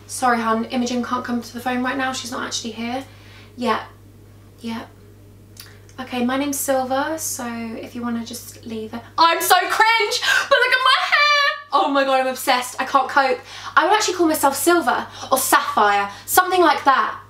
Sorry, hun, Imogen can't come to the phone right now. She's not actually here. Yeah. Okay, my name's Silver, so if you want to just leave it. I'm so cringe, but look at my hair. Oh my God, I'm obsessed. I can't cope. I would actually call myself Silver or Sapphire, something like that.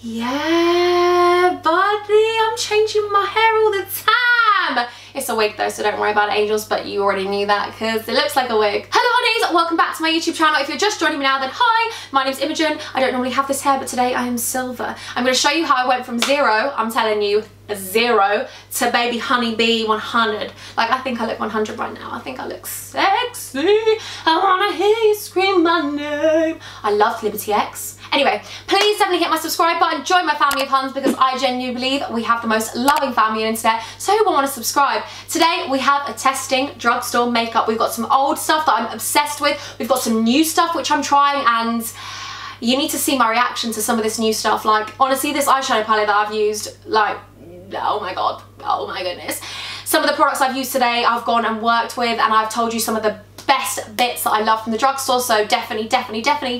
Yeah, buddy, I'm changing my hair all the time. It's a wig though, so don't worry about it, angels, but you already knew that because it looks like a wig. Hello honeys, welcome back to my YouTube channel. If you're just joining me now, then hi, my name's Imogen. I don't normally have this hair, but today I am Silver. I'm going to show you how I went from 0, I'm telling you, 0 to baby honeybee 100. Like, I think I look 100 right now. I think I look sexy. I want to hear you scream my name. I love Liberty X. Anyway, please definitely hit my subscribe button, join my family of Huns, because I genuinely believe we have the most loving family on the internet, so who will want to subscribe? Today we have a testing drugstore makeup. We've got some old stuff that I'm obsessed with, we've got some new stuff which I'm trying, and you need to see my reaction to some of this new stuff. Like, honestly, this eyeshadow palette that I've used, like, oh my God, oh my goodness. Some of the products I've used today I've gone and worked with, and I've told you some of the best bits that I love from the drugstore, so definitely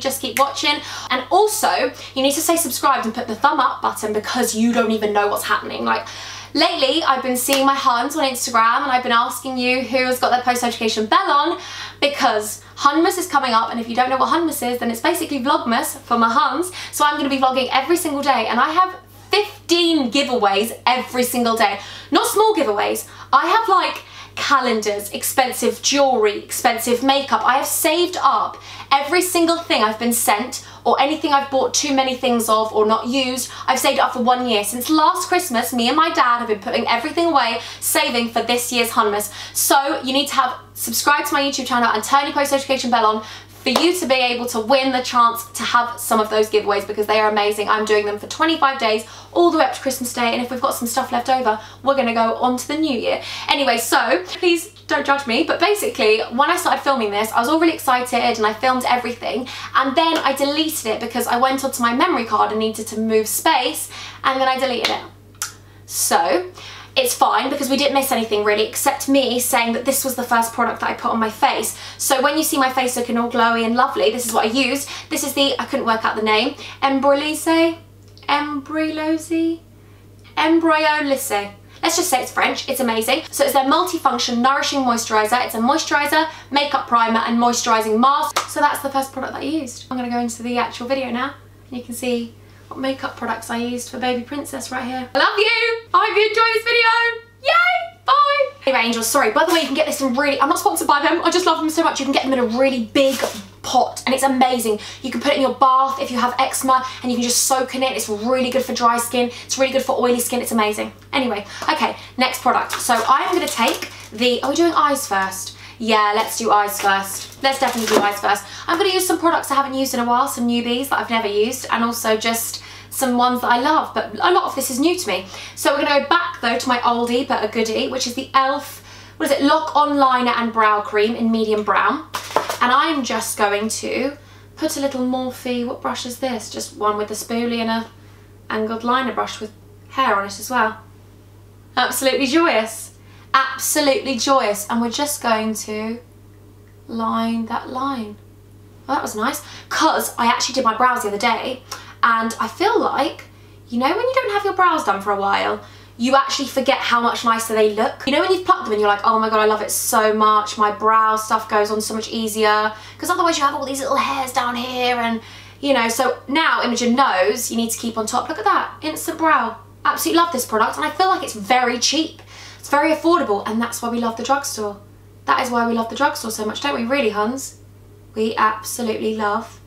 just keep watching. And also, you need to stay subscribed and put the thumb up button, because you don't even know what's happening. Like, lately I've been seeing my Huns on Instagram, and I've been asking you who has got their post notification bell on, because Hunmas is coming up, and if you don't know what Hunmas is, then it's basically Vlogmas for my Huns. So I'm going to be vlogging every single day, and I have 15 giveaways every single day. Not small giveaways, I have like calendars, expensive jewellery, expensive makeup. I have saved up every single thing I've been sent, or anything I've bought too many things of or not used. I've saved up for 1 year. Since last Christmas, me and my dad have been putting everything away, saving for this year's Hunmas. So you need to have subscribed to my YouTube channel and turn your post notification bell on for you to be able to win the chance to have some of those giveaways, because they are amazing. I'm doing them for 25 days, all the way up to Christmas Day, and if we've got some stuff left over, we're gonna go on to the new year. Anyway, so please don't judge me, but basically, when I started filming this, I was all really excited and I filmed everything, and then I deleted it because I went onto my memory card and needed to move space, and then I deleted it. So, it's fine, because we didn't miss anything really, except me saying that this was the first product that I put on my face. So when you see my face looking all glowy and lovely, this is what I used. This is the, I couldn't work out the name, Embryolisse? Let's just say it's French, it's amazing. So it's their multifunction nourishing moisturiser. It's a moisturiser, makeup primer and moisturising mask. So that's the first product that I used. I'm going to go into the actual video now, and you can see what makeup products I used for baby princess right here. I love you! I hope you enjoy this video! Yay! Bye! Anyway, angels, sorry. By the way, you can get this in really, I'm not sponsored by them, I just love them so much. You can get them in a really big pot, and it's amazing. You can put it in your bath if you have eczema, and you can just soak in it. It's really good for dry skin, it's really good for oily skin, it's amazing. Anyway, okay, next product. So I'm going to take the, are we doing eyes first? Yeah, let's do eyes first. Let's definitely do eyes first. I'm going to use some products I haven't used in a while, some newbies that I've never used, and also just some ones that I love, but a lot of this is new to me. So we're going to go back though to my oldie but a goodie, which is the e.l.f. what is it, Lock On Liner and Brow Cream in medium brown. And I'm just going to put a little Morphe, what brush is this? Just one with a spoolie and a angled liner brush with hair on it as well. Absolutely joyous. Absolutely joyous. And we're just going to line that line. Well, that was nice, because I actually did my brows the other day, and I feel like, you know when you don't have your brows done for a while, you actually forget how much nicer they look. You know when you've plucked them and you're like, oh my God, I love it so much, my brow stuff goes on so much easier, because otherwise you have all these little hairs down here, and you know, so now Imogen knows you need to keep on top. Look at that, instant brow. Absolutely love this product, and I feel like it's very cheap. It's very affordable, and that's why we love the drugstore. That is why we love the drugstore so much, don't we really, Huns? We absolutely love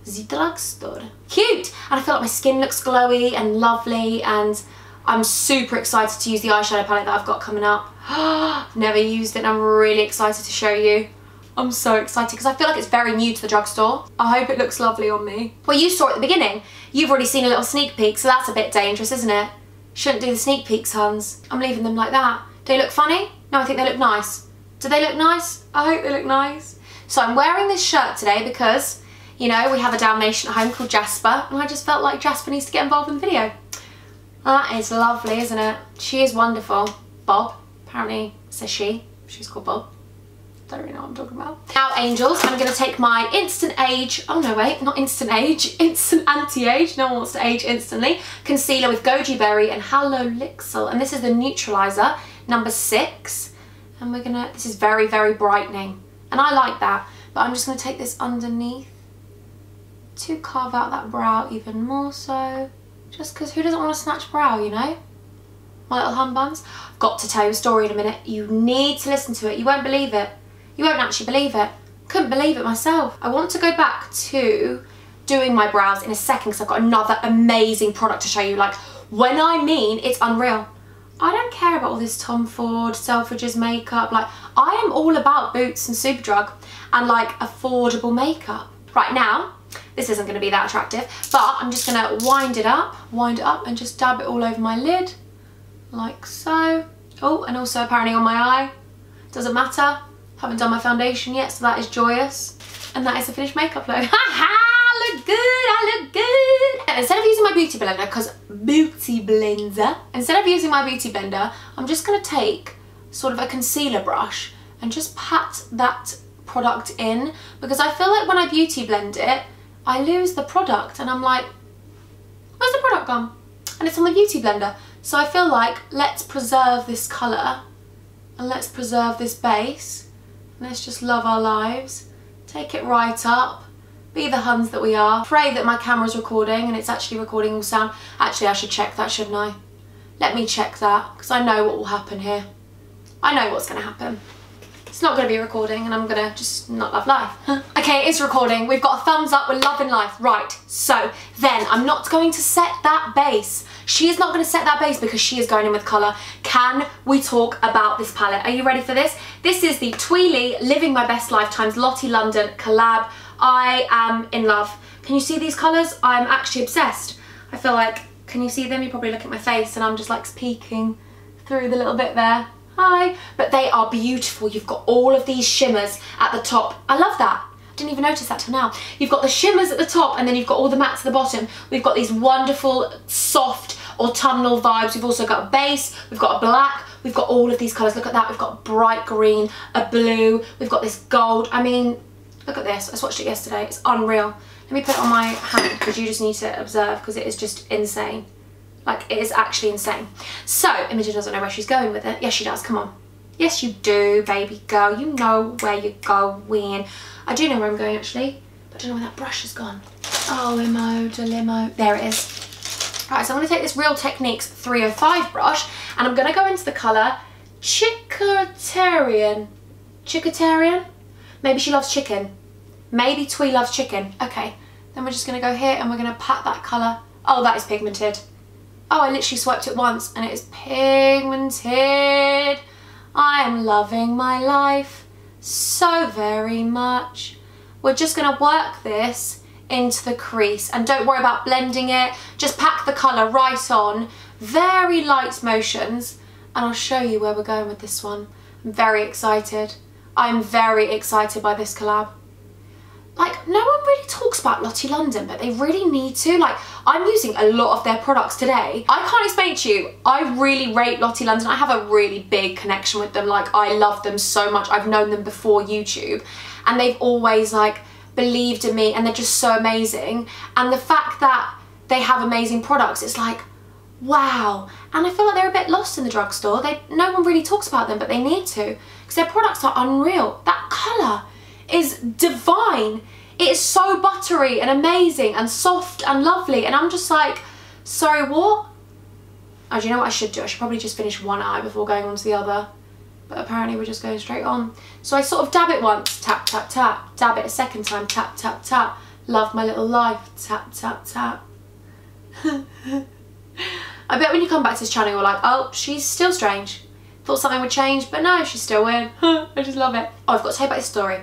the drugstore. Cute! And I feel like my skin looks glowy and lovely, and I'm super excited to use the eyeshadow palette that I've got coming up. I've never used it, and I'm really excited to show you. I'm so excited because I feel like it's very new to the drugstore. I hope it looks lovely on me. Well, you saw it at the beginning. You've already seen a little sneak peek, so that's a bit dangerous, isn't it? Shouldn't do the sneak peeks, Huns. I'm leaving them like that. Do they look funny? No, I think they look nice. Do they look nice? I hope they look nice. So I'm wearing this shirt today because, you know, we have a Dalmatian at home called Jasper, and I just felt like Jasper needs to get involved in the video. That is lovely, isn't it? She is wonderful. Bob, apparently, says she. She's called Bob. don't really know what I'm talking about. Now, angels, I'm going to take my Instant Age, oh no wait, not Instant Age, Instant Anti-Age, no one wants to age instantly, concealer with Goji Berry and Halolixyl, and this is the neutralizer, number 6, and we're gonna, this is very, very brightening, and I like that, but I'm just going to take this underneath to carve out that brow even more so, just because who doesn't want to snatch brow, you know? My little hum buns. I've got to tell you a story in a minute. You need to listen to it. You won't believe it. You won't actually believe it. Couldn't believe it myself. I want to go back to doing my brows in a second because I've got another amazing product to show you. Like, when I mean it's unreal. I don't care about all this Tom Ford, Selfridges makeup. Like, I am all about Boots and Superdrug and like affordable makeup. Right now, this isn't going to be that attractive, but I'm just going to wind it up and just dab it all over my lid. Like so. Oh, and also apparently on my eye. Doesn't matter. Haven't done my foundation yet, so that is joyous. And that is the finished makeup look. Ha ha! Look good, I look good! And instead of using my beauty blender, instead of using my beauty blender, I'm just going to take sort of a concealer brush and just pat that product in, because I feel like when I beauty blend it, I lose the product and I'm like, where's the product gone? And it's on the beauty blender. So I feel like, let's preserve this colour and let's preserve this base. And let's just love our lives. Take it right up. Be the Huns that we are. Pray that my camera's recording and it's actually recording all sound. Actually, I should check that, shouldn't I? Let me check that, because I know what will happen here. I know what's going to happen. It's not going to be recording and I'm going to just not love life. Okay, it is recording. We've got a thumbs up. We're loving life. Right, so then I'm not going to set that base. She is not going to set that base because she is going in with colour. Can we talk about this palette? Are you ready for this? This is the Tweely Living My Best Life times Lottie London collab. I am in love. Can you see these colours? I'm actually obsessed. I feel like, can you see them? You probably look at my face and I'm just like peeking through the little bit there. Hi. But they are beautiful. You've got all of these shimmers at the top. I love that. Didn't even notice that till now. You've got the shimmers at the top and then you've got all the mattes at the bottom. We've got these wonderful, soft, autumnal vibes. We've also got a base, we've got a black, we've got all of these colours. Look at that, we've got a bright green, a blue, we've got this gold. I mean, look at this. I swatched it yesterday. It's unreal. Let me put it on my hand because you just need to observe because it is just insane. Like, it is actually insane. So, Imogen doesn't know where she's going with it. Yes, she does. Come on. Yes, you do, baby girl. You know where you're going. I do know where I'm going, actually. But I don't know where that brush has gone. Oh, Imo de limo. There it is. Right, so I'm going to take this Real Techniques 305 brush. And I'm going to go into the colour Chickatarian. Chickatarian? Maybe she loves chicken. Maybe Twee loves chicken. Okay. Then we're just going to go here and we're going to pat that colour. Oh, that is pigmented. Oh, I literally swiped it once and it is pigmented. I am loving my life so very much. We're just going to work this into the crease and don't worry about blending it. Just pack the colour right on. Very light motions and I'll show you where we're going with this one. I'm very excited. I'm very excited by this collab. Like, no one really talks about Lottie London, but they really need to. Like, I'm using a lot of their products today. I can't explain to you, I really rate Lottie London. I have a really big connection with them. Like, I love them so much. I've known them before YouTube. And they've always, like, believed in me. And they're just so amazing. And the fact that they have amazing products, it's like, wow. And I feel like they're a bit lost in the drugstore. No one really talks about them, but they need to. Because their products are unreal. That colour is divine. It is so buttery and amazing and soft and lovely, and I'm just like, sorry, what? Oh, do you know what I should do? I should probably just finish one eye before going on to the other, but apparently we're just going straight on. So I sort of dab it once, tap, tap, tap, dab it a second time, tap, tap, tap, love my little life, tap, tap, tap. I bet when you come back to this channel you're like, oh, she's still strange. Thought something would change, but no, she's still weird. I just love it. Oh, I've got to tell you about this story.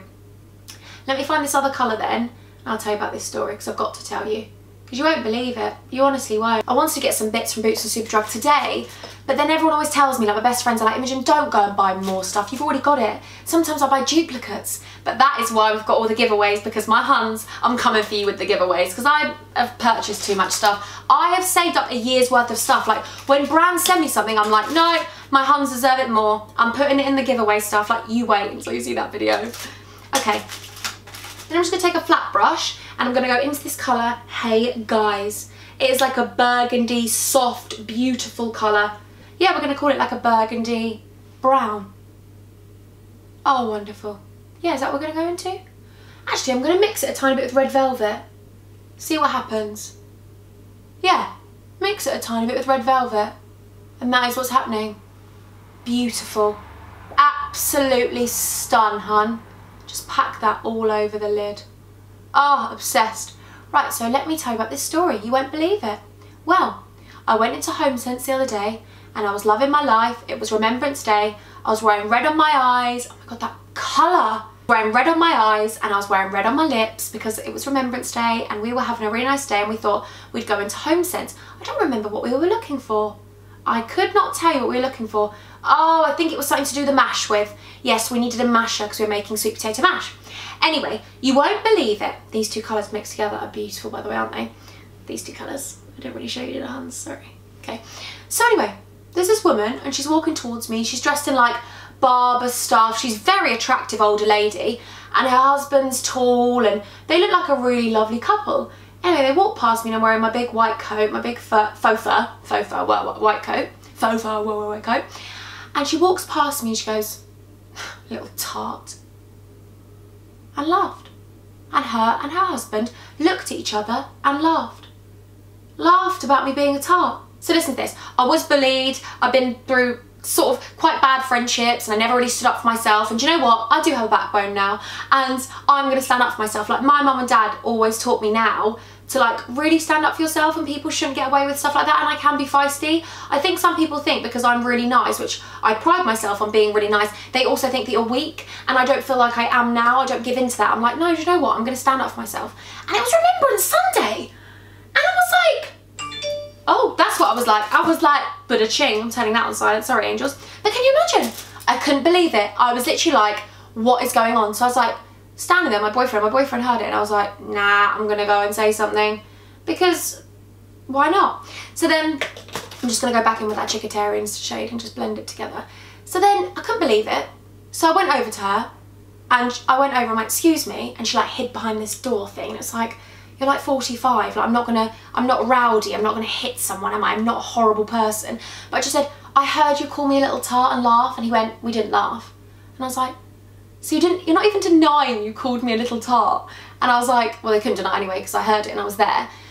Let me find this other colour then, and I'll tell you about this story, because I've got to tell you. Because you won't believe it. You honestly won't. I wanted to get some bits from Boots and Superdrug today, but then everyone always tells me, like my best friends are like, Imogen, don't go and buy more stuff. You've already got it. Sometimes I buy duplicates. But that is why we've got all the giveaways, because my Huns, I'm coming for you with the giveaways, because I have purchased too much stuff. I have saved up a year's worth of stuff. Like, when brands send me something, I'm like, no, My Huns deserve it more. I'm putting it in the giveaway stuff, like you wait until you see that video. Okay, then I'm just gonna take a flat brush and I'm gonna go into this colour, Hey Guys. It is like a burgundy, soft, beautiful colour. Yeah, we're gonna call it like a burgundy brown. Oh, wonderful. Yeah, is that what we're gonna go into? Actually, I'm gonna mix it a tiny bit with red velvet. See what happens. Yeah, mix it a tiny bit with red velvet. And that is what's happening. Beautiful. Absolutely stun, hun. Just pack that all over the lid. Oh, obsessed. Right, so let me tell you about this story. You won't believe it. Well, I went into HomeSense the other day and I was loving my life. It was Remembrance Day. I was wearing red on my eyes. Oh my God, that colour. Wearing red on my eyes and I was wearing red on my lips because it was Remembrance Day and we were having a really nice day and we thought we'd go into HomeSense. I don't remember what we were looking for. I could not tell you what we were looking for. Oh, I think it was something to do the mash with. Yes, we needed a masher because we were making sweet potato mash. Anyway, you won't believe it. These two colours mixed together are beautiful, by the way, aren't they? These two colours. I didn't really show you, did I, Hans? Sorry. Okay. So anyway, there's this woman and she's walking towards me. She's dressed in like barber stuff. She's a very attractive older lady and her husband's tall and they look like a really lovely couple. Anyway, they walk past me and I'm wearing my big white coat, my big white coat. And she walks past me and she goes, little tart, and laughed. And her husband looked at each other and laughed. Laughed about me being a tart. So listen to this. I was bullied. I've been through sort of quite bad friendships and I never really stood up for myself. And do you know what? I do have a backbone now and I'm going to stand up for myself. Like my mum and dad always taught me now to like really stand up for yourself and people shouldn't get away with stuff like that, and I can be feisty. I think some people think because I'm really nice, which I pride myself on being really nice, they also think that you're weak, and I don't feel like I am now. I don't give in to that. I'm like, no, do you know what? I'm going to stand up for myself. And it was Remembrance Sunday and I was like, oh, that's what I was like. I was like, Buddha ching, I'm turning that on silent, sorry angels. But can you imagine? I couldn't believe it. I was literally like, what is going on? So I was like, standing there, my boyfriend heard it and I was like, nah, I'm gonna go and say something because why not? So then I'm just gonna go back in with that Chickatarian shade and just blend it together. So then I couldn't believe it. So I went over to her and I went over and went, excuse me, and she like hid behind this door thing. It's like, you're like 45, like I'm not rowdy, I'm not gonna hit someone, am I? I'm not a horrible person. But I just said, I heard you call me a little tart and laugh, and he went, we didn't laugh. And I was like, so you're not even denying you called me a little tart? And I was like, well, they couldn't deny anyway because I heard it and I was there.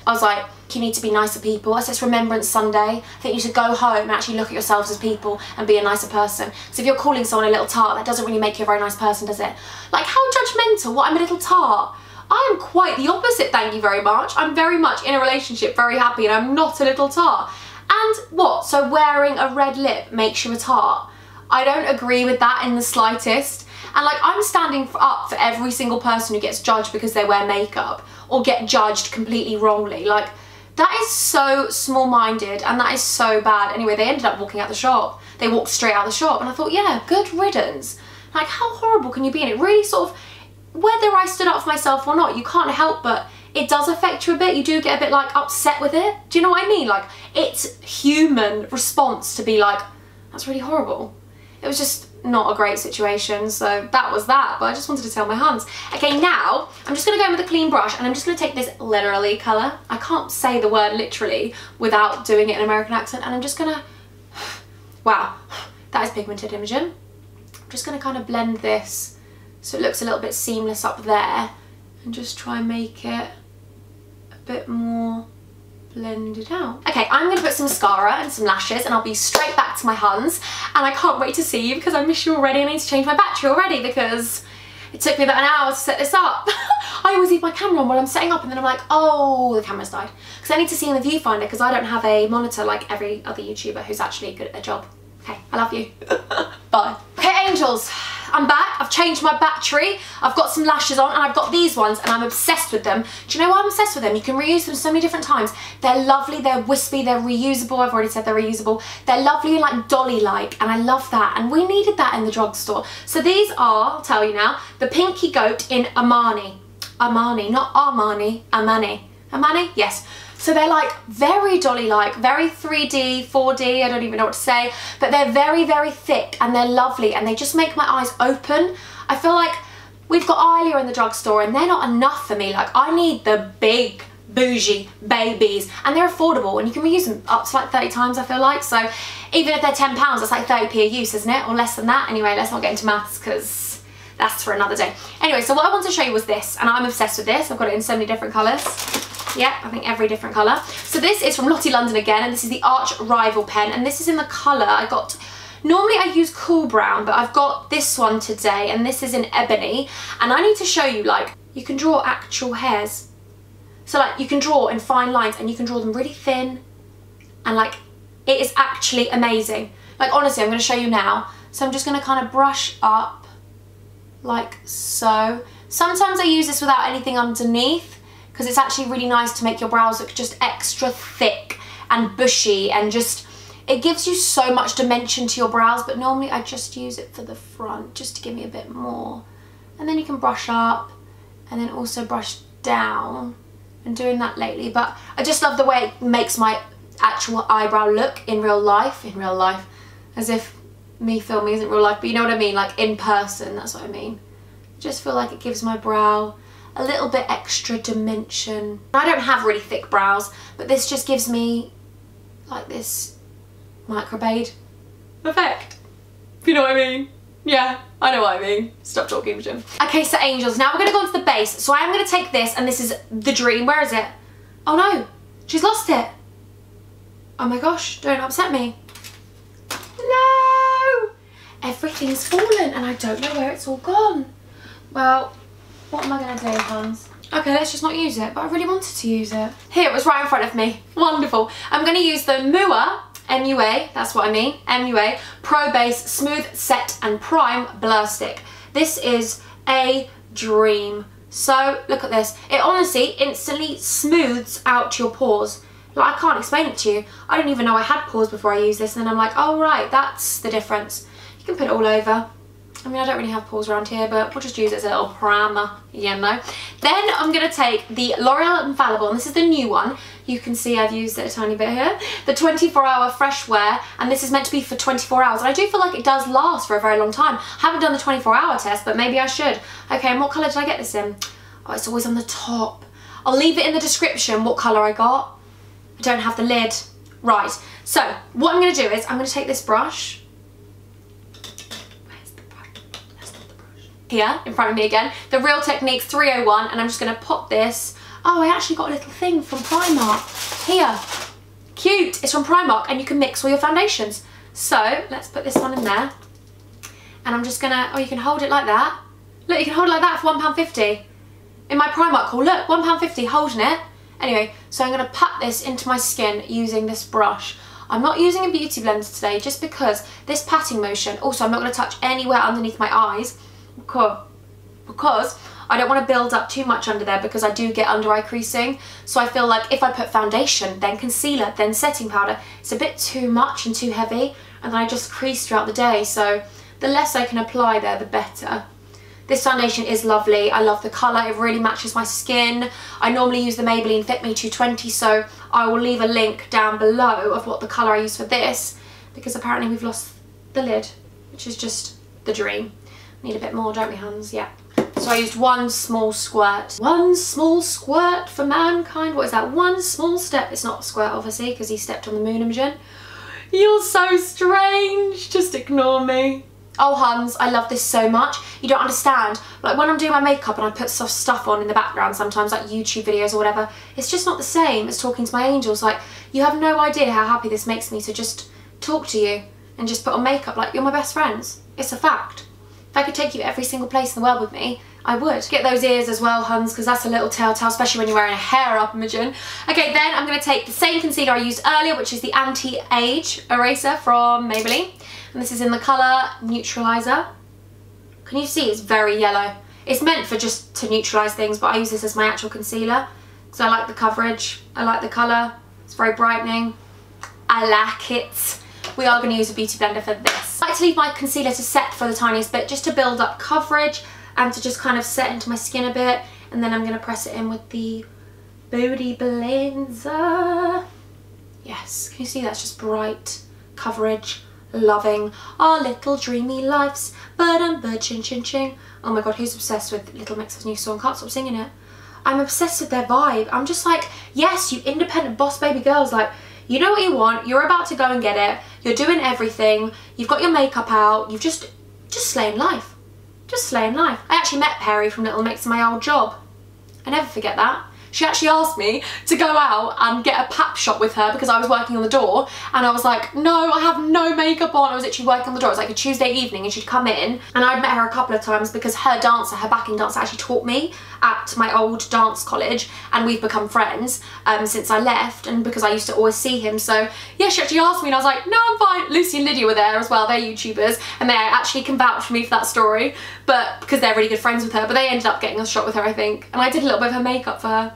I was like, you need to be nicer people. I said, it's Remembrance Sunday. I think you should go home and actually look at yourselves as people and be a nicer person. So if you're calling someone a little tart, that doesn't really make you a very nice person, does it? Like, how judgmental, what, I'm a little tart? I am quite the opposite, thank you very much. I'm very much in a relationship, very happy, and I'm not a little tart. And what, so wearing a red lip makes you a tart? I don't agree with that in the slightest. And like, I'm standing up for every single person who gets judged because they wear makeup or get judged completely wrongly. Like, that is so small-minded and that is so bad. Anyway, they ended up walking out the shop. They walked straight out the shop and I thought, yeah, good riddance. Like, how horrible can you be? And it really sort of, whether I stood up for myself or not, you can't help but it does affect you a bit. You do get a bit like upset with it. Do you know what I mean? Like, it's human response to be like, that's really horrible. It was just not a great situation, so that was that, but I just wanted to tell my Huns. Okay, now I'm just going to go in with a clean brush and I'm just going to take this literally colour. I can't say the word literally without doing it in an American accent, and I'm just going to, wow, that is pigmented Imogen. I'm just going to kind of blend this so it looks a little bit seamless up there and just try and make it a bit more blended out. Okay, I'm going to put some mascara and some lashes and I'll be straight back to my Huns, and I can't wait to see you because I miss you already. I need to change my battery already because it took me about an hour to set this up. I always leave my camera on while I'm setting up and then I'm like, oh, the camera's died. Because I need to see in the viewfinder because I don't have a monitor like every other YouTuber who's actually good at their job. Okay, I love you. Bye. Okay, angels, I'm back. I've changed my battery. I've got some lashes on and I've got these ones and I'm obsessed with them. Do you know why I'm obsessed with them? You can reuse them so many different times. They're lovely, they're wispy, they're reusable. I've already said they're reusable. They're lovely and like dolly-like, and I love that. And we needed that in the drugstore. So these are, I'll tell you now, the Pinky Goat in Armani. Armani, not Armani, Armani. Hermione? Yes. So they're like very dolly-like, very 3D, 4D, I don't even know what to say, but they're very, very thick and they're lovely and they just make my eyes open. I feel like we've got Ilia in the drugstore and they're not enough for me. Like, I need the big, bougie babies, and they're affordable and you can reuse them up to like 30 times, I feel like. So even if they're £10, that's like 30p a use, isn't it? Or less than that. Anyway, let's not get into maths because that's for another day. Anyway, so what I wanted to show you was this, and I'm obsessed with this. I've got it in so many different colours. Yeah, I think every different colour. So this is from Lottie London again, and this is the Arch Rival pen, and this is in the colour I got. Normally I use cool brown, but I've got this one today, and this is in ebony, and I need to show you, like, you can draw actual hairs. So like, you can draw in fine lines, and you can draw them really thin, and like, it is actually amazing. Like, honestly, I'm going to show you now. So I'm just going to kind of brush up, like so. Sometimes I use this without anything underneath, because it's actually really nice to make your brows look just extra thick and bushy, and just, it gives you so much dimension to your brows. But normally I just use it for the front, just to give me a bit more. And then you can brush up, and then also brush down. I'm doing that lately, but I just love the way it makes my actual eyebrow look in real life, as if me filming isn't real life, but you know what I mean, like in person, that's what I mean. I just feel like it gives my brow a little bit extra dimension. I don't have really thick brows, but this just gives me like this microblade effect, if you know what I mean. Yeah, I know what I mean. Stop talking, Jim. Okay, so angels, now we're going to go on to the base. So I am going to take this, and this is the dream. Where is it? Oh no, she's lost it. Oh my gosh, don't upset me. No! Everything's fallen and I don't know where it's all gone. Well, what am I going to do, Hans? Okay, let's just not use it, but I really wanted to use it. Here, it was right in front of me. Wonderful. I'm going to use the MUA, MUA, that's what I mean, MUA, Pro Base Smooth Set and Prime Blur Stick. This is a dream. So, look at this. It honestly instantly smooths out your pores. Like, I can't explain it to you. I didn't even know I had pores before I used this, and then I'm like, oh right, that's the difference. You can put it all over. I mean, I don't really have pores around here, but we'll just use it as a little primer, you know. Then I'm going to take the L'Oreal Infallible, and this is the new one. You can see I've used it a tiny bit here. The 24-hour fresh wear, and this is meant to be for 24 hours. And I do feel like it does last for a very long time. I haven't done the 24-hour test, but maybe I should. Okay, and what colour did I get this in? Oh, it's always on the top. I'll leave it in the description what colour I got. I don't have the lid. Right, so what I'm going to do is I'm going to take this brush. Where's the brush? That's not the brush. Here, in front of me again. The Real Techniques 301, and I'm just going to pop this. Oh, I actually got a little thing from Primark. Here. Cute. It's from Primark, and you can mix all your foundations. So, let's put this one in there. And I'm just going to, oh, you can hold it like that. Look, you can hold it like that for £1.50. In my Primark haul, look, £1.50 holding it. Anyway, so I'm going to pat this into my skin using this brush. I'm not using a beauty blender today just because this patting motion, also I'm not going to touch anywhere underneath my eyes because I don't want to build up too much under there, because I do get under eye creasing. So I feel like if I put foundation, then concealer, then setting powder, it's a bit too much and too heavy, and then I just crease throughout the day. So the less I can apply there, the better. This foundation is lovely. I love the colour. It really matches my skin. I normally use the Maybelline Fit Me 220, so I will leave a link down below of what the colour I use for this, because apparently we've lost the lid, which is just the dream. Need a bit more, don't we, Hans? Yeah. So I used one small squirt. One small squirt for mankind. What is that? One small step. It's not a squirt, obviously, because he stepped on the moon, Imogen. You're so strange. Just ignore me. Oh, Hans, I love this so much. You don't understand. Like, when I'm doing my makeup and I put soft stuff on in the background sometimes, like YouTube videos or whatever, it's just not the same as talking to my angels. Like, you have no idea how happy this makes me to just talk to you and just put on makeup. Like, you're my best friends. It's a fact. If I could take you every single place in the world with me, I would. Get those ears as well, Hans, because that's a little telltale, especially when you're wearing a hair up, Imogen. Okay, then I'm going to take the same concealer I used earlier, which is the Anti-Age Eraser from Maybelline. And this is in the colour Neutralizer. Can you see? It's very yellow. It's meant for just to neutralise things, but I use this as my actual concealer because I like the coverage. I like the colour. It's very brightening. I like it. We are going to use a beauty blender for this. I like to leave my concealer to set for the tiniest bit, just to build up coverage and to just kind of set into my skin a bit. And then I'm going to press it in with the Booty Blender. Yes, can you see that's just bright coverage, loving our little dreamy lives. Ching ching ching. Oh my god, who's obsessed with Little Mix's new song? Can't stop singing it. I'm obsessed with their vibe. I'm just like, yes, you independent boss baby girls, like, you know what you want, you're about to go and get it, you're doing everything, you've got your makeup out, you've just slaying life. Just slaying life. I actually met Perry from Little Mix in my old job. I never forget that. She actually asked me to go out and get a pap shot with her because I was working on the door, and I was like, no, I have no makeup on. I was literally working on the door. It was like a Tuesday evening and she'd come in, and I'd met her a couple of times because her dancer, her backing dancer, actually taught me at my old dance college, and we've become friends since I left, and because I used to always see him. So yeah, she actually asked me and I was like, no, I'm fine. Lucy and Lydia were there as well. They're YouTubers and they actually can vouch for me for that story, but because they're really good friends with her, but they ended up getting a shot with her, I think, and I did a little bit of her makeup for her.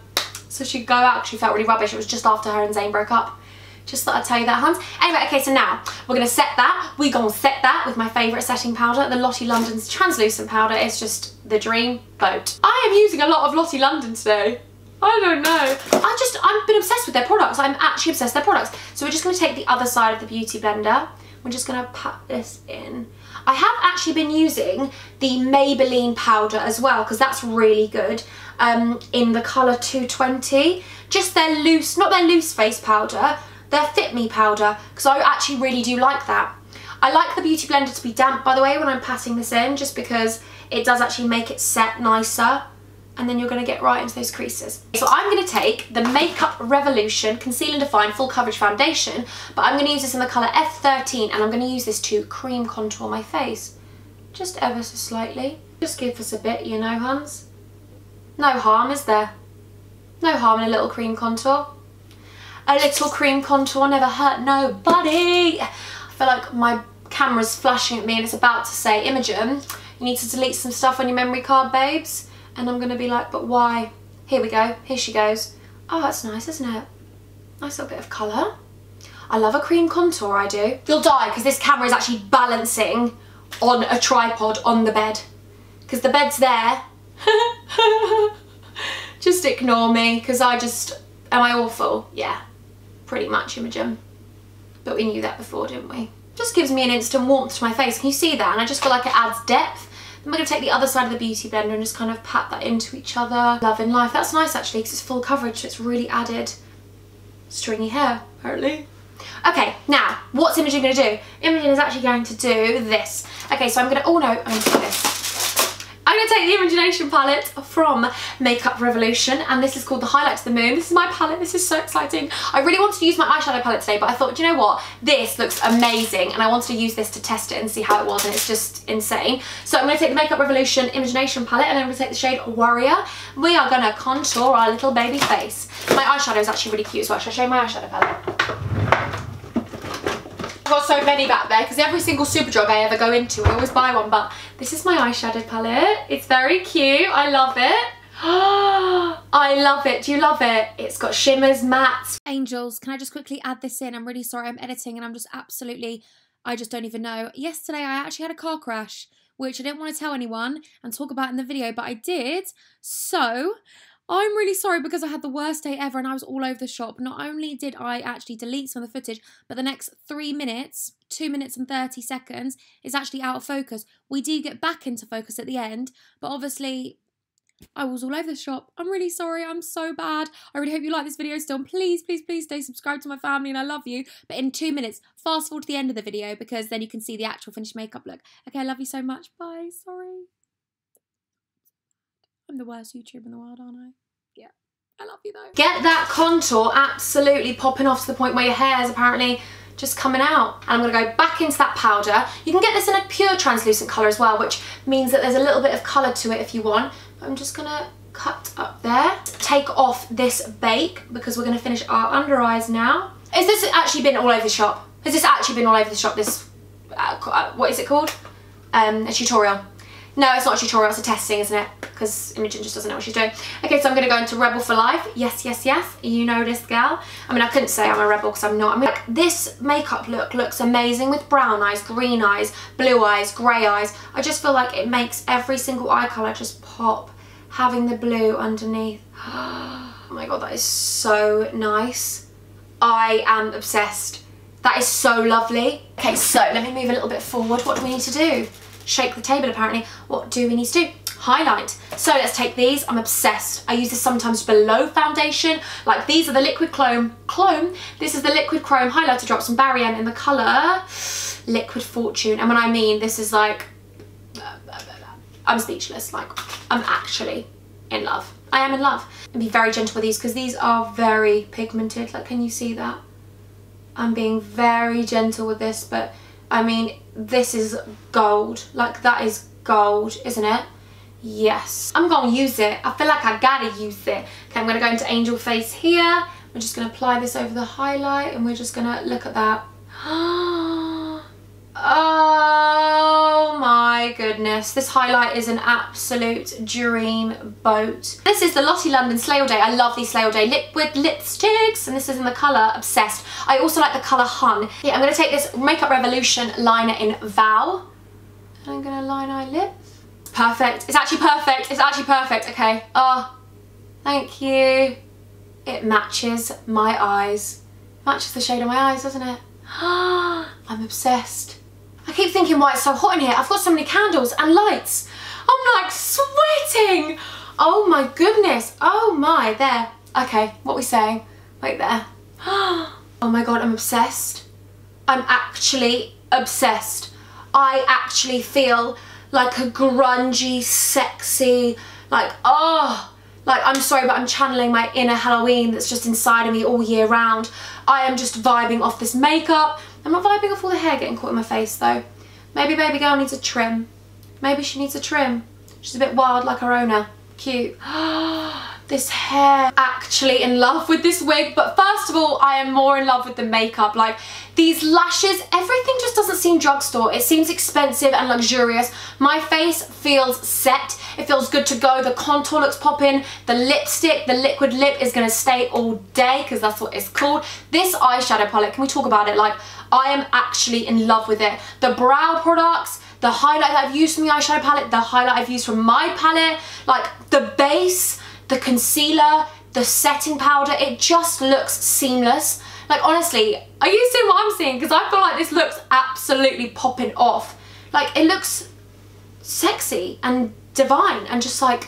So she'd go out because she felt really rubbish. It was just after her and Zayn broke up. Just thought I'd tell you that, Hans. Anyway, okay, so now we're going to set that. We're going to set that with my favourite setting powder, the Lottie London's translucent powder. It's just the dream boat. I am using a lot of Lottie London today. I don't know. I've been obsessed with their products. I'm actually obsessed with their products. So we're just going to take the other side of the Beauty Blender. We're just going to pat this in. I have actually been using the Maybelline powder as well, because that's really good, in the colour 220. Just their loose, not their loose face powder, their Fit Me powder, because I actually really do like that. I like the Beauty Blender to be damp, by the way, when I'm patting this in, just because it does actually make it set nicer, and then you're going to get right into those creases. So I'm going to take the Makeup Revolution Conceal and Define Full Coverage Foundation, but I'm going to use this in the colour F13, and I'm going to use this to cream contour my face. Just ever so slightly. Just give us a bit, you know, Hans. No harm, is there? No harm in a little cream contour. A little cream contour never hurt nobody. I feel like my camera's flashing at me and it's about to say, Imogen, you need to delete some stuff on your memory card, babes. And I'm going to be like, but why? Here we go. Here she goes. Oh, that's nice, isn't it? Nice little bit of colour. I love a cream contour, I do. You'll die because this camera is actually balancing on a tripod on the bed. Because the bed's there. Just ignore me because am I awful? Yeah, pretty much, Imogen. But we knew that before, didn't we? Just gives me an instant warmth to my face. Can you see that? And I just feel like it adds depth. I'm going to take the other side of the Beauty Blender and just kind of pat that into each other. Love in life. That's nice actually because it's full coverage, so it's really added stringy hair, apparently. Okay, now, what's Imogen going to do? Imogen is actually going to do this. Okay, so I'm going to, oh no, I'm going to do this. I'm going to take the Imagination palette from Makeup Revolution, and this is called the Highlight to the Moon. This is my palette. This is so exciting. I really wanted to use my eyeshadow palette today, but I thought, do you know what? This looks amazing, and I wanted to use this to test it and see how it was, and it's just insane. So I'm going to take the Makeup Revolution Imagination palette, and I'm going to take the shade Warrior. We are going to contour our little baby face. My eyeshadow is actually really cute as well. Should I show you my eyeshadow palette? I've got so many back there because every single Superdrug I ever go into, I always buy one, but this is my eyeshadow palette. It's very cute. I love it. I love it. Do you love it? It's got shimmers, mattes. Angels, can I just quickly add this in? I'm really sorry, I'm editing and I'm just absolutely, I just don't even know. Yesterday I actually had a car crash, which I didn't want to tell anyone and talk about in the video, but I did. So I'm really sorry because I had the worst day ever and I was all over the shop. Not only did I actually delete some of the footage, but the next 3 minutes, 2 minutes and 30 seconds is actually out of focus. We do get back into focus at the end, but obviously I was all over the shop. I'm really sorry. I'm so bad. I really hope you like this video still. And please, please, please stay subscribed to my family and I love you. But in 2 minutes, fast forward to the end of the video because then you can see the actual finished makeup look. Okay, I love you so much. Bye. Sorry. I'm the worst YouTuber in the world, aren't I? Yeah. I love you though. Get that contour absolutely popping off to the point where your hair is apparently just coming out. And I'm going to go back into that powder. You can get this in a pure translucent colour as well, which means that there's a little bit of colour to it if you want. But I'm just going to cut up there. Take off this bake because we're going to finish our under eyes now. Has this actually been all over the shop? Has this actually been all over the shop, this, what is it called? A tutorial. No, it's not a tutorial, it's a testing, isn't it? Because Imogen just doesn't know what she's doing. Okay, so I'm going to go into Rebel for Life. Yes, yes, yes. You know this girl. I mean, I couldn't say I'm a rebel because I'm not. I mean, like, this makeup look looks amazing with brown eyes, green eyes, blue eyes, grey eyes. I just feel like it makes every single eye colour just pop. Having the blue underneath. Oh my god, that is so nice. I am obsessed. That is so lovely. Okay, so let me move a little bit forward. What do we need to do? Shake the table, apparently. What do we need to do? Highlight. So let's take these. I'm obsessed. I use this sometimes below foundation. Like these are the liquid chrome. This is the liquid chrome highlighter drops from Barry M in the colour Liquid Fortune. And when I mean this is like, I'm speechless. Like I'm actually in love. I am in love. And be very gentle with these because these are very pigmented. Like, can you see that? I'm being very gentle with this, but I mean, this is gold. Like that is gold, isn't it? Yes. I'm gonna use it. I feel like I gotta use it. Okay, I'm gonna go into Angel Face here. We're just gonna apply this over the highlight and we're just gonna look at that. Oh my goodness. This highlight is an absolute dream boat. This is the Lottie London Slay All Day. I love these Slay All Day liquid lipsticks and this is in the colour Obsessed. I also like the colour Hun. Yeah, I'm going to take this Makeup Revolution liner in Vow. And I'm going to line eye lip. Perfect. It's actually perfect. It's actually perfect. Okay. Oh, thank you. It matches my eyes. Matches the shade of my eyes, doesn't it? I'm obsessed. I keep thinking why it's so hot in here. I've got so many candles and lights. I'm like sweating. Oh my goodness. Oh my, there. Okay, what are we saying? Wait there. Oh my god, I'm obsessed. I'm actually obsessed. I actually feel like a grungy, sexy, like, oh, like I'm sorry, but I'm channeling my inner Halloween that's just inside of me all year round. I am just vibing off this makeup. I'm not vibing off all the hair getting caught in my face though. Maybe baby girl needs a trim. Maybe she needs a trim. She's a bit wild like her owner. Cute. This hair. Actually in love with this wig, but first of all, I am more in love with the makeup. Like these lashes, everything just doesn't seem drugstore. It seems expensive and luxurious. My face feels set. It feels good to go. The contour looks popping. The lipstick, the liquid lip is gonna stay all day because that's what it's called. This eyeshadow palette, can we talk about it? Like, I am actually in love with it. The brow products, the highlight that I've used from the eyeshadow palette, the highlight I've used from my palette, like the base, the concealer, the setting powder, it just looks seamless. Like honestly, are you seeing what I'm seeing? Because I feel like this looks absolutely popping off. Like it looks sexy and divine and just like,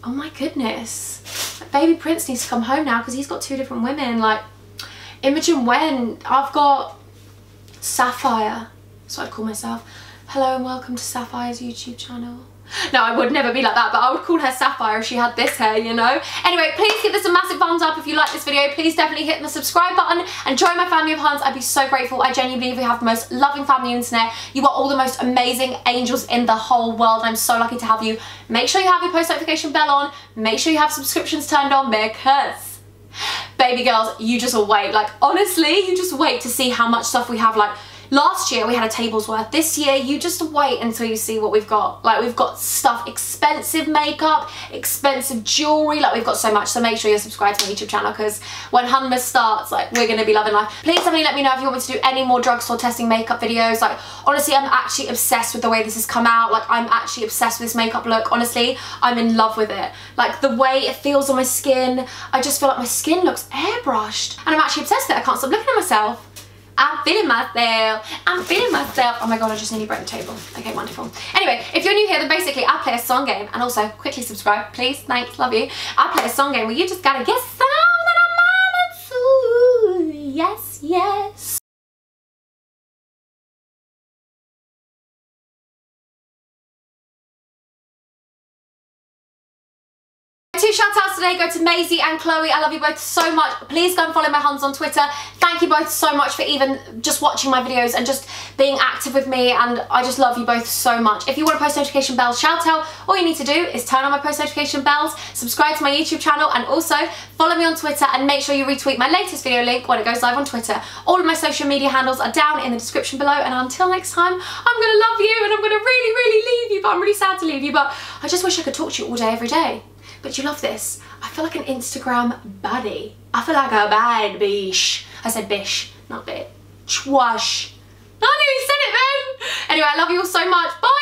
oh my goodness. Like, baby Prince needs to come home now because he's got 2 different women. Like Imogen Wen, I've got Sapphire, that's what I'd call myself. Hello and welcome to Sapphire's YouTube channel. No, I would never be like that, but I would call her Sapphire if she had this hair, you know? Anyway, please give this a massive thumbs up if you like this video. Please definitely hit the subscribe button and join my family of Huns. I'd be so grateful. I genuinely believe we have the most loving family on the internet. You are all the most amazing angels in the whole world. I'm so lucky to have you. Make sure you have your post notification bell on. Make sure you have subscriptions turned on because, baby girls, you just wait. Like, honestly, you just wait to see how much stuff we have. Like, last year we had a table's worth. This year you just wait until you see what we've got. Like we've got stuff, expensive makeup, expensive jewellery, like we've got so much. So make sure you're subscribed to my YouTube channel because when Hunmas starts, like we're gonna be loving life. Please definitely let me know if you want me to do any more drugstore testing makeup videos. Like honestly, I'm actually obsessed with the way this has come out. Like I'm actually obsessed with this makeup look. Honestly, I'm in love with it. Like the way it feels on my skin, I just feel like my skin looks airbrushed. And I'm actually obsessed with it. I can't stop looking at myself. I'm feeling myself. I'm feeling myself. Oh my god, I just nearly broke the table. Okay, wonderful. Anyway, if you're new here, then basically I play a song game. And also, quickly subscribe, please. Thanks, love you. I play a song game where you just gotta guess song that I'm on to. Yes, yes. Two shout outs today go to Maisie and Chloe. I love you both so much. Please go and follow my Huns on Twitter. Thank you both so much for even just watching my videos and just being active with me, and I just love you both so much. If you want a post notification bell shout out, all you need to do is turn on my post notification bells, subscribe to my YouTube channel, and also follow me on Twitter and make sure you retweet my latest video link when it goes live on Twitter. All of my social media handles are down in the description below, and until next time, I'm gonna love you and I'm gonna really, really leave you, but I'm really sad to leave you, but I just wish I could talk to you all day, every day. But you love this. I feel like an Instagram baddie. I feel like a bad bish. I said bish, not bit. Chwash. No, I knew you said it then. Anyway, I love you all so much. Bye.